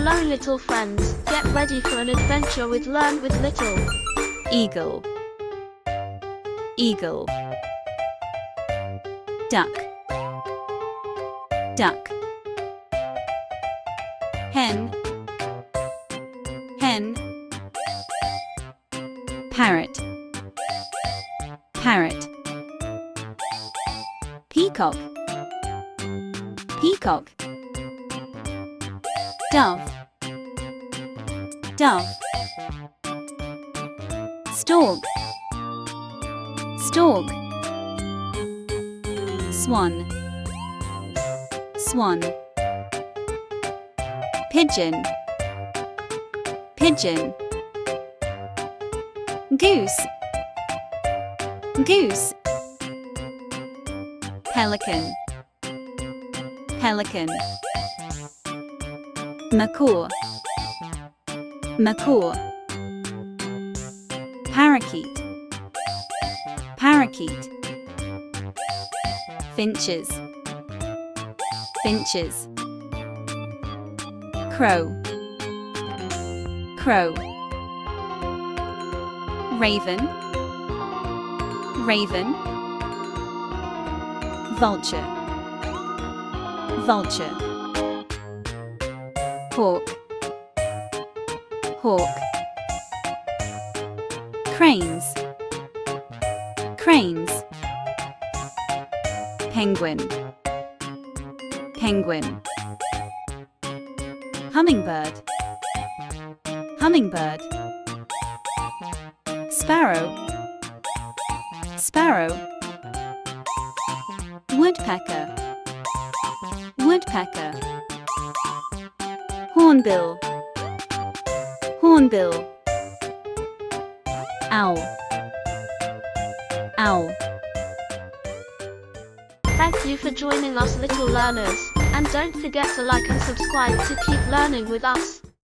Hello little friends, get ready for an adventure with Learn with Little. Eagle, eagle. Duck, duck. Hen, hen. Parrot, parrot. Peacock, peacock. Dove, dove. Stork, stork. Swan, swan. Pigeon, pigeon. Goose, goose. Pelican, pelican. Macaw, macaw. Parakeet, parakeet. Finches, finches. Crow, crow. Raven, raven. Vulture, vulture. Hawk, hawk. Cranes, cranes. Penguin, penguin. Hummingbird, hummingbird. Sparrow, sparrow. Woodpecker, woodpecker. Hornbill, hornbill. Owl, owl. Thank you for joining us little learners, and don't forget to like and subscribe to keep learning with us.